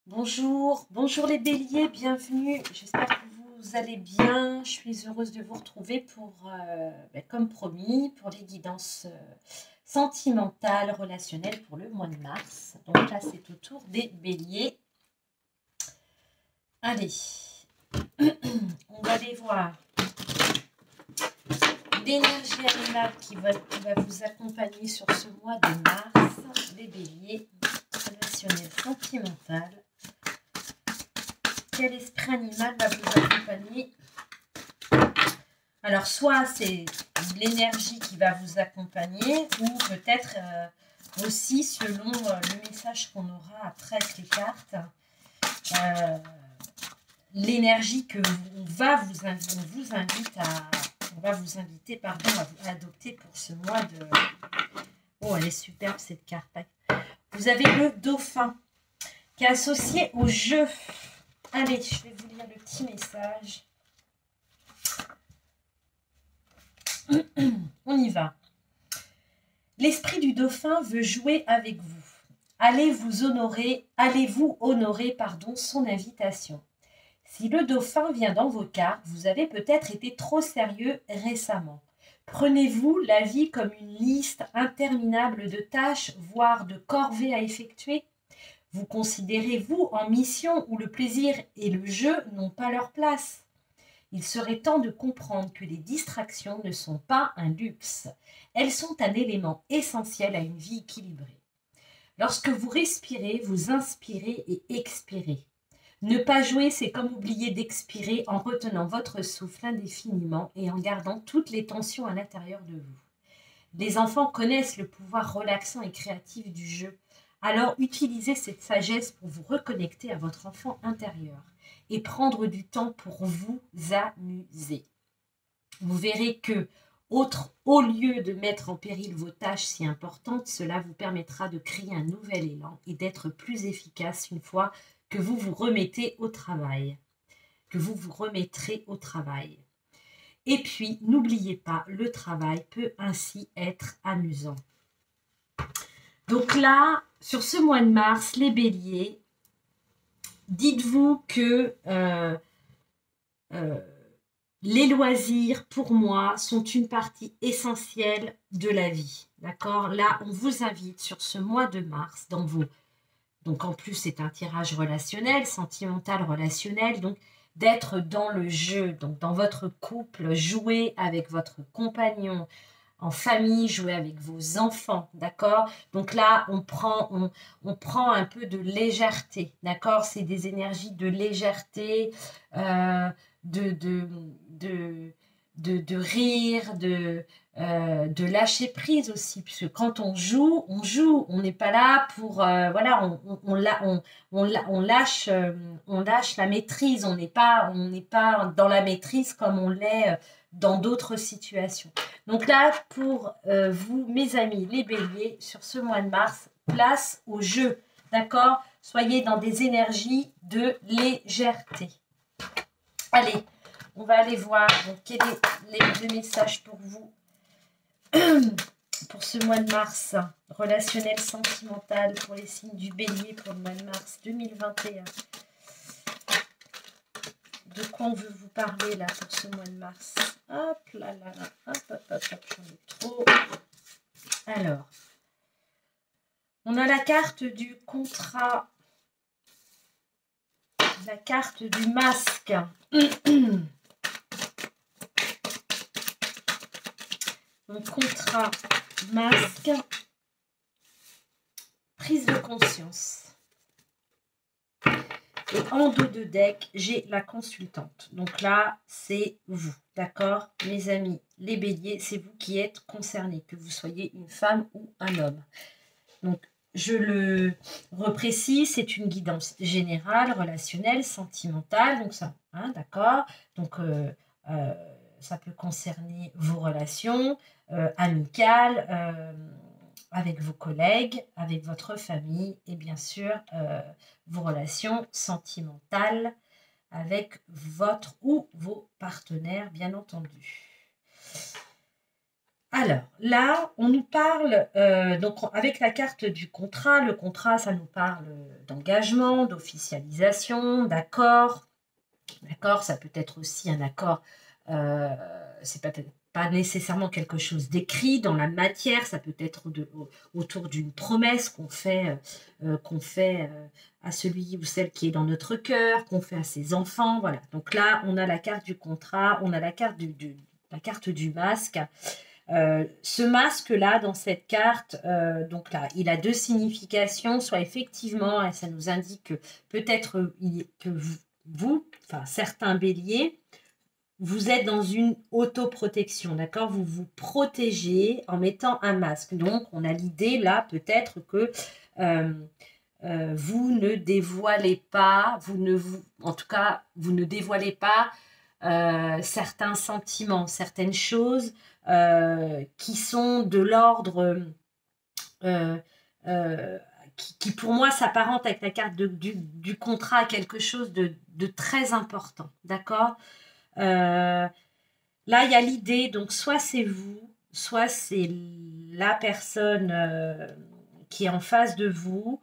Bonjour les béliers, bienvenue, j'espère que vous allez bien, je suis heureuse de vous retrouver pour, comme promis, pour les guidances sentimentales, relationnelles pour le mois de mars. Donc là c'est au tour des béliers. Allez, on va aller voir l'énergie animale qui va vous accompagner sur ce mois de mars, les béliers, relationnel, sentimental. Quel esprit animal va vous accompagner? Alors, soit c'est l'énergie qui va vous accompagner, ou peut-être aussi selon le message qu'on aura après avec les cartes, l'énergie que on va vous inviter à adopter pour ce mois de... Oh, elle est superbe cette carte. Vous avez le dauphin qui est associé au jeu. Allez, je vais vous lire le petit message. On y va. L'esprit du dauphin veut jouer avec vous. Allez-vous honorer son invitation. Si le dauphin vient dans vos cartes, vous avez peut-être été trop sérieux récemment. Prenez-vous la vie comme une liste interminable de tâches, voire de corvées à effectuer? Vous considérez-vous en mission où le plaisir et le jeu n'ont pas leur place? Il serait temps de comprendre que les distractions ne sont pas un luxe. Elles sont un élément essentiel à une vie équilibrée. Lorsque vous respirez, vous inspirez et expirez. Ne pas jouer, c'est comme oublier d'expirer en retenant votre souffle indéfiniment et en gardant toutes les tensions à l'intérieur de vous. Les enfants connaissent le pouvoir relaxant et créatif du jeu. Alors utilisez cette sagesse pour vous reconnecter à votre enfant intérieur et prendre du temps pour vous amuser. Vous verrez que, au lieu de mettre en péril vos tâches si importantes, cela vous permettra de créer un nouvel élan et d'être plus efficace une fois que vous vous remettrez au travail. Et puis, n'oubliez pas, le travail peut ainsi être amusant. Donc là, sur ce mois de mars, les béliers, dites-vous que les loisirs, pour moi, sont une partie essentielle de la vie. D'accord? Là, on vous invite sur ce mois de mars, donc en plus, c'est un tirage relationnel, sentimental, relationnel, donc d'être dans le jeu, donc dans votre couple, jouer avec votre compagnon, en famille, jouer avec vos enfants, d'accord? Donc là, on prend un peu de légèreté, d'accord? C'est des énergies de légèreté, de rire, de lâcher prise aussi, puisque quand on joue, on n'est pas là pour, voilà, on lâche la maîtrise, on n'est pas dans la maîtrise comme on l'est dans d'autres situations. Donc là, pour vous, mes amis, les béliers, sur ce mois de mars, place au jeu, d'accord? Soyez dans des énergies de légèreté. Allez, on va aller voir donc, quel est le message pour vous pour ce mois de mars, relationnel, sentimental, pour les signes du bélier pour le mois de mars 2021. De quoi on veut vous parler là pour ce mois de mars? Hop là là là, hop, j'en ai trop. Alors, on a la carte du contrat, la carte du masque. Donc, contrat, masque, prise de conscience. Et en dos de deck, j'ai la consultante. Donc là, c'est vous, d'accord? Mes amis, les béliers, c'est vous qui êtes concernés, que vous soyez une femme ou un homme. Donc, je le reprécise, c'est une guidance générale, relationnelle, sentimentale. Donc ça, hein, d'accord? Donc, ça peut concerner vos relations amicales, avec vos collègues, avec votre famille et bien sûr vos relations sentimentales avec votre ou vos partenaires, bien entendu. Alors, là, on nous parle, donc avec la carte du contrat, le contrat, ça nous parle d'engagement, d'officialisation, d'accord. D'accord, ça peut être aussi un accord, c'est peut-être pas nécessairement quelque chose d'écrit dans la matière, ça peut être autour d'une promesse qu'on fait à celui ou celle qui est dans notre cœur, qu'on fait à ses enfants, voilà. Donc là, on a la carte du contrat, on a la carte la carte du masque. Ce masque-là, dans cette carte, donc là, il a deux significations, soit effectivement, et ça nous indique que peut-être que vous, enfin certains béliers, vous êtes dans une autoprotection, d'accord? Vous vous protégez en mettant un masque. Donc, on a l'idée là, peut-être que vous ne dévoilez pas, en tout cas, vous ne dévoilez pas certains sentiments, certaines choses qui sont de l'ordre euh, euh, qui pour moi s'apparente avec la carte du contrat à quelque chose de très important, d'accord. Là, il y a l'idée, donc soit c'est vous, soit c'est la personne qui est en face de vous,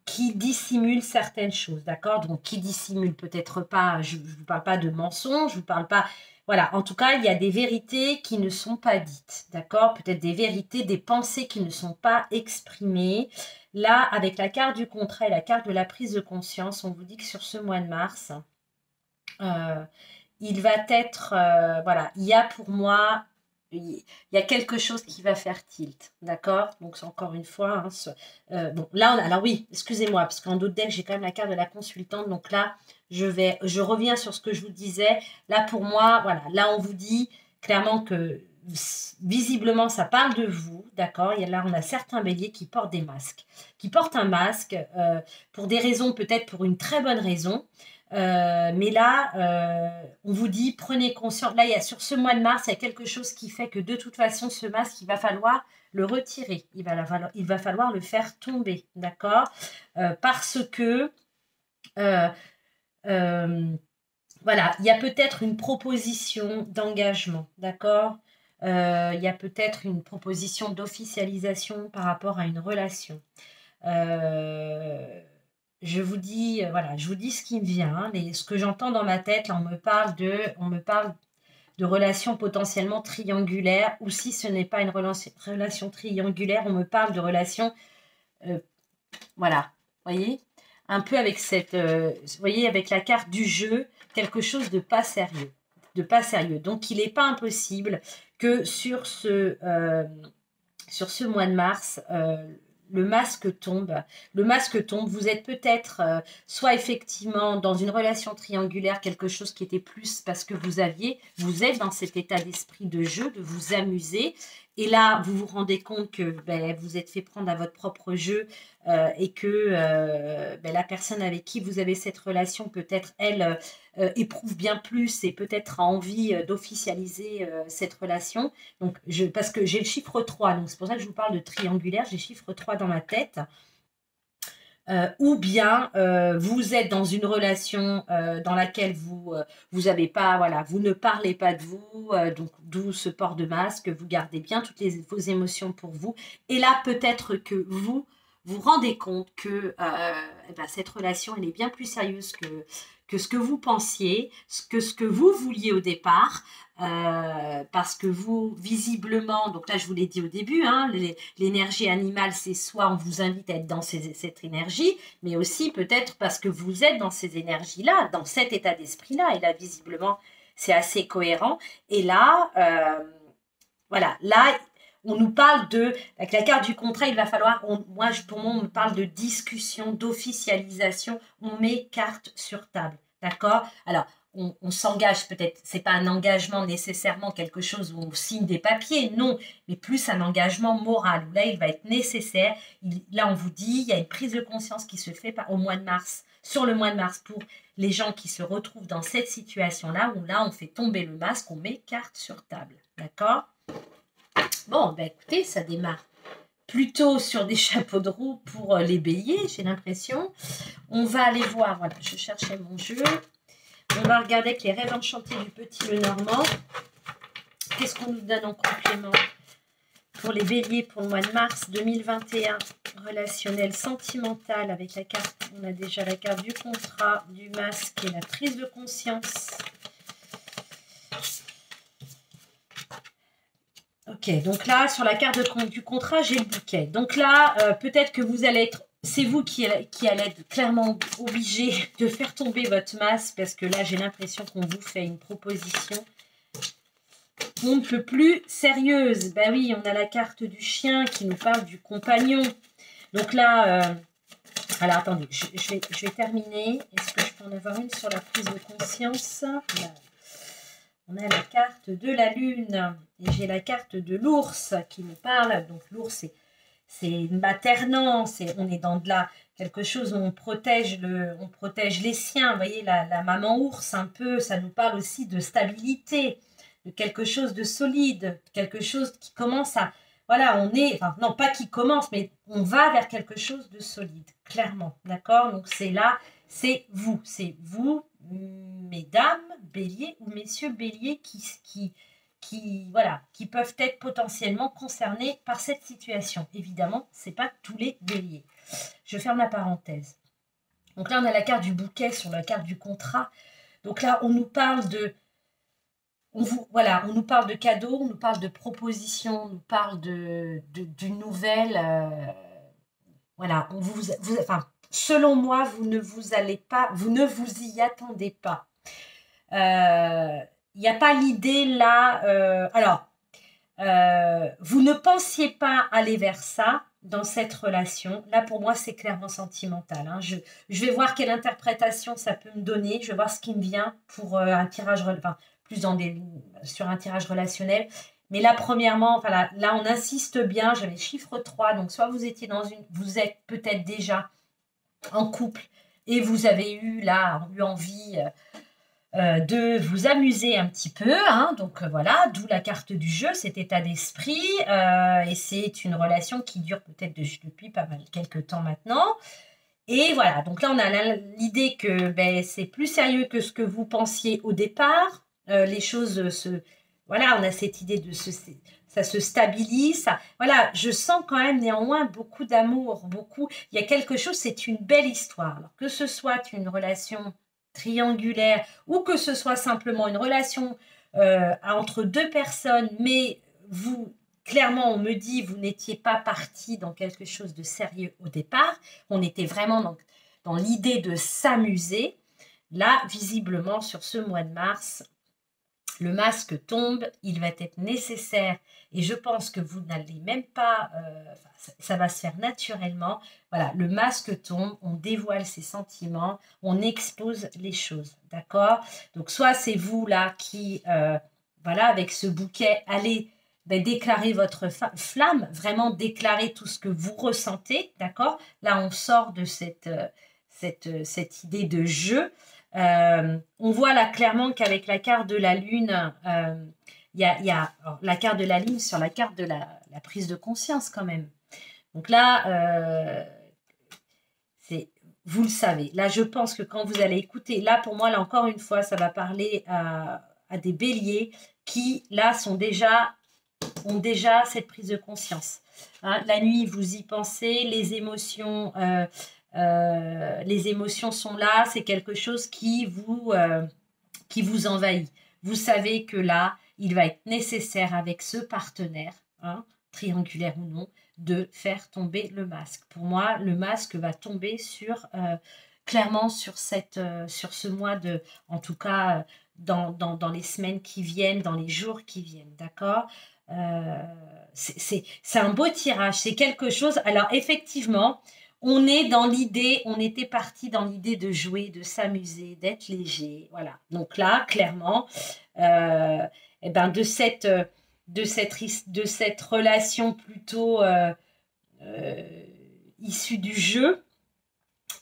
qui dissimule certaines choses, d'accord? Donc, qui dissimule peut-être pas, je ne vous parle pas de mensonges, je ne vous parle pas... Voilà, en tout cas, il y a des vérités qui ne sont pas dites, d'accord? Peut-être des vérités, des pensées qui ne sont pas exprimées. Là, avec la carte du contrat et la carte de la prise de conscience, on vous dit que sur ce mois de mars, il va être... voilà, il y a pour moi... Il y a quelque chose qui va faire tilt, d'accord? Donc, c'est encore une fois... Hein, bon, là, alors oui, excusez-moi, parce qu'en d'autres decks, j'ai quand même la carte de la consultante. Donc là, je reviens sur ce que je vous disais. Là, pour moi, voilà, là, on vous dit clairement que visiblement, ça parle de vous, d'accord? Là, on a certains béliers qui portent des masques, qui portent un masque pour des raisons, peut-être pour une très bonne raison. Mais là, on vous dit, prenez conscience. Là, sur ce mois de mars, il y a quelque chose qui fait que de toute façon, ce masque, il va falloir le retirer. Il va falloir le faire tomber, d'accord? Parce que, voilà, il y a peut-être une proposition d'engagement, d'accord? Il y a peut-être une proposition d'officialisation par rapport à une relation. Je vous dis, voilà, je vous dis ce qui me vient, hein, ce que j'entends dans ma tête. Là, on me parle de relations potentiellement triangulaires, ou si ce n'est pas une relation triangulaire, on me parle de relations, voilà, voyez, un peu avec cette, vous voyez, avec la carte du jeu, quelque chose de pas sérieux, Donc, il n'est pas impossible que sur ce mois de mars, le masque tombe. Le masque tombe. Vous êtes peut-être soit effectivement dans une relation triangulaire, quelque chose qui était plus parce que vous êtes dans cet état d'esprit de jeu, de vous amuser. Et là, vous vous rendez compte que vous êtes fait prendre à votre propre jeu et que la personne avec qui vous avez cette relation, peut-être, elle, éprouve bien plus et peut-être a envie d'officialiser cette relation. Donc, parce que j'ai le chiffre 3, donc c'est pour ça que je vous parle de triangulaire, j'ai le chiffre 3 dans ma tête. Ou bien vous êtes dans une relation dans laquelle vous avez pas, voilà, vous ne parlez pas de vous, donc d'où ce port de masque, vous gardez bien toutes vos émotions pour vous. Et là, peut-être que vous vous rendez compte que cette relation, elle est bien plus sérieuse que ce que vous pensiez, ce que vous vouliez au départ. Parce que vous, visiblement, donc là je vous l'ai dit au début, hein, l'énergie animale, c'est soit on vous invite à être dans cette énergie, mais aussi peut-être parce que vous êtes dans ces énergies-là, dans cet état d'esprit-là, et là visiblement c'est assez cohérent. Et là, voilà, là on nous parle avec la carte du contrat, il va falloir, pour moi on me parle de discussion, d'officialisation, on met carte sur table, d'accord? Alors, on s'engage peut-être, c'est pas un engagement nécessairement quelque chose où on signe des papiers, non, mais plus un engagement moral, où là il va être nécessaire. Là on vous dit, il y a une prise de conscience qui se fait au mois de mars, sur le mois de mars, pour les gens qui se retrouvent dans cette situation-là, où là on fait tomber le masque, on met carte sur table, d'accord? Bon, écoutez, ça démarre plutôt sur des chapeaux de roue pour les béliers, j'ai l'impression. On va aller voir, voilà, je cherchais mon jeu. On va regarder avec les rêves enchantés du petit Lenormand. Qu'est-ce qu'on nous donne en complément pour les béliers pour le mois de mars 2021? Relationnel, sentimental, avec la carte, on a déjà la carte du contrat, du masque et la prise de conscience. Ok, donc là, sur la carte du contrat, j'ai le bouquet. Donc là, peut-être que vous allez être... C'est vous qui allez être clairement obligé de faire tomber votre masque, parce que là, j'ai l'impression qu'on vous fait une proposition on ne peut plus sérieuse. Ben oui, on a la carte du chien qui nous parle du compagnon. Donc là, alors attendez, je vais terminer. Est-ce que je peux en avoir une sur la prise de conscience? Là, on a la carte de la lune et j'ai la carte de l'ours qui nous parle. Donc l'ours, c'est maternant, on est dans de la quelque chose où on protège les siens. Vous voyez, la maman ours, un peu, ça nous parle aussi de stabilité, de quelque chose de solide, quelque chose qui commence à... Voilà, on est... Enfin, non, pas qui commence, mais on va vers quelque chose de solide, clairement. D'accord? Donc, c'est là, c'est vous, mesdames, béliers ou messieurs béliers voilà, qui peuvent être potentiellement concernés par cette situation. Évidemment, ce n'est pas tous les béliers. Je ferme la parenthèse. Donc là, on a la carte du bouquet sur la carte du contrat. Donc là, on nous parle de... Voilà, on nous parle de cadeaux, on nous parle de propositions, on nous parle d'une nouvelle. Voilà, enfin, selon moi, vous ne vous y attendez pas. Il n'y a pas l'idée là. Vous ne pensiez pas aller vers ça dans cette relation. Là, pour moi, c'est clairement sentimental. Hein. Je vais voir quelle interprétation ça peut me donner. Je vais voir ce qui me vient pour un tirage, enfin, plus sur un tirage relationnel. Mais là, premièrement, enfin, là, on insiste bien. J'avais chiffre 3. Donc, soit vous êtes peut-être déjà en couple et vous avez eu envie... de vous amuser un petit peu, hein, donc voilà, d'où la carte du jeu, cet état d'esprit, et c'est une relation qui dure peut-être depuis pas mal quelques temps maintenant, et voilà, donc là on a l'idée que c'est plus sérieux que ce que vous pensiez au départ, les choses voilà, on a cette idée ça se stabilise, voilà, je sens quand même néanmoins beaucoup d'amour, il y a quelque chose, c'est une belle histoire, alors que ce soit une relation triangulaire ou que ce soit simplement une relation entre deux personnes, mais vous, clairement, on me dit, vous n'étiez pas parti dans quelque chose de sérieux au départ, on était vraiment dans l'idée de s'amuser. Là, visiblement, sur ce mois de mars, le masque tombe, il va être nécessaire et je pense que vous n'allez même pas, ça va se faire naturellement. Voilà, le masque tombe, on dévoile ses sentiments, on expose les choses, d'accord? Donc, soit c'est vous là qui, voilà, avec ce bouquet, allez déclarer votre flamme, vraiment déclarer tout ce que vous ressentez, d'accord? Là, on sort de cette idée de jeu. On voit là clairement qu'avec la carte de la lune, il y a la carte de la lune sur la carte de la prise de conscience quand même. Donc là, vous le savez. Là, je pense que quand vous allez écouter, là pour moi, là encore une fois, ça va parler à des béliers qui là ont déjà cette prise de conscience. Hein, la nuit, vous y pensez, les émotions sont là, c'est quelque chose qui vous envahit. Vous savez que là, il va être nécessaire avec ce partenaire, hein, triangulaire ou non, de faire tomber le masque. Pour moi, le masque va tomber clairement sur ce mois en tout cas, dans les semaines qui viennent, dans les jours qui viennent, d'accord? C'est un beau tirage, c'est quelque chose. Alors effectivement, on était parti dans l'idée de jouer, de s'amuser, d'être léger, voilà. Donc là, clairement, de cette relation plutôt issue du jeu,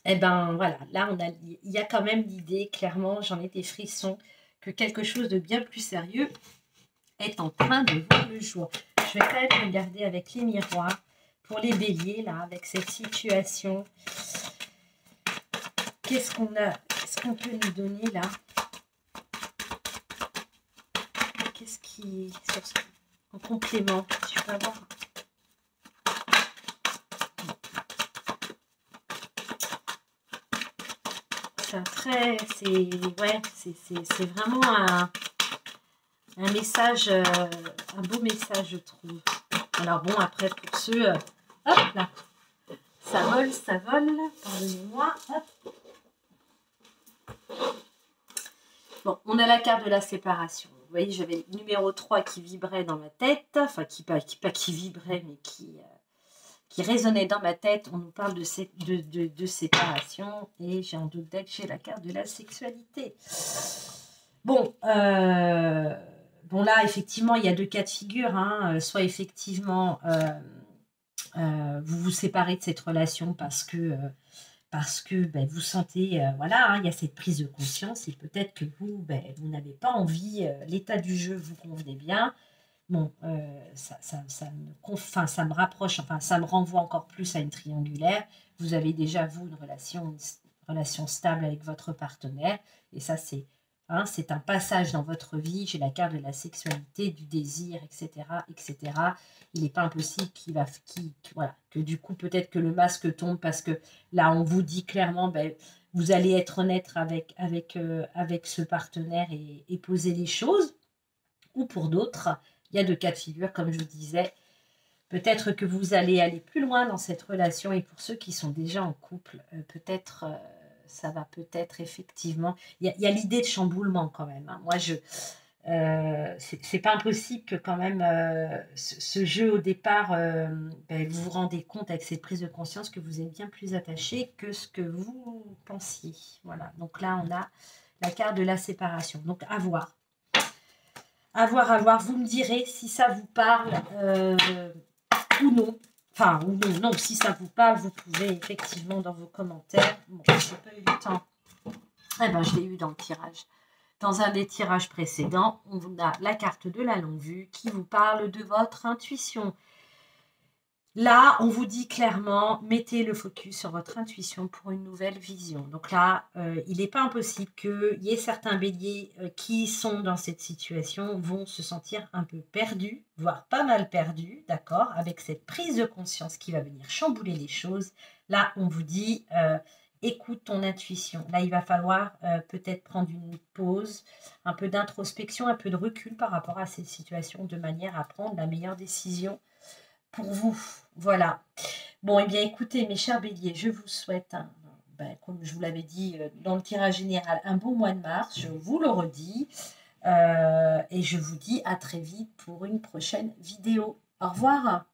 voilà, là il y a quand même l'idée, clairement, j'en ai des frissons, que quelque chose de bien plus sérieux est en train de voir le jour. Je vais quand même regarder avec les miroirs pour les béliers, là, avec cette situation. Qu'est-ce qu'on peut nous donner, là? qu'est-ce qui... En complément, je vais voir. C'est vraiment un message, un beau message, je trouve. Alors bon, après, pour ceux... hop là, ça vole, pardonnez-moi. Bon, on a la carte de la séparation. Vous voyez, j'avais le numéro 3 qui vibrait dans ma tête, enfin, qui vibrait, mais qui résonnait dans ma tête. On nous parle de séparation, et j'ai en doute d'être chez la carte de la sexualité. Bon, bon là, effectivement, il y a deux cas de figure, hein. Soit effectivement, vous vous séparez de cette relation parce que ben, vous sentez, voilà, hein, il y a cette prise de conscience, et peut-être que vous n'avez pas envie, l'état du jeu vous convenait bien. Bon, ça me rapproche, enfin, ça me renvoie encore plus à une triangulaire. Vous avez déjà, vous, une relation stable avec votre partenaire, et ça, c'est un passage dans votre vie. J'ai la carte de la sexualité, du désir, etc., etc. Il n'est pas impossible voilà, que du coup, peut-être que le masque tombe, parce que là, on vous dit clairement, ben, vous allez être honnête avec ce partenaire et poser les choses. Ou pour d'autres, il y a deux cas de figure, comme je vous disais. Peut-être que vous allez aller plus loin dans cette relation, et pour ceux qui sont déjà en couple, peut-être... ça va peut-être effectivement... Il y a l'idée de chamboulement quand même, hein. Moi, c'est pas impossible que quand même ce jeu au départ, ben, vous vous rendez compte avec cette prise de conscience que vous êtes bien plus attaché que ce que vous pensiez. Voilà, donc là, on a la carte de la séparation. Donc, à voir. À voir. Vous me direz si ça vous parle ou non. Enfin, non, si ça vous parle, vous pouvez effectivement dans vos commentaires. Bon, je n'ai pas eu le temps. Eh ben, je l'ai eu dans le tirage. Dans un des tirages précédents, on a la carte de la longue vue qui vous parle de votre intuition. Là, on vous dit clairement, mettez le focus sur votre intuition pour une nouvelle vision. Donc là, il n'est pas impossible qu'il y ait certains béliers qui sont dans cette situation, vont se sentir un peu perdus, voire pas mal perdus, d'accord, avec cette prise de conscience qui va venir chambouler les choses. Là, on vous dit, écoute ton intuition. Là, il va falloir peut-être prendre une pause, un peu d'introspection, un peu de recul par rapport à cette situation, de manière à prendre la meilleure décision pour vous. Voilà. Bon, eh bien, écoutez, mes chers béliers, je vous souhaite, comme je vous l'avais dit dans le tirage général, un bon mois de mars. Je vous le redis. Et je vous dis à très vite pour une prochaine vidéo. Au revoir.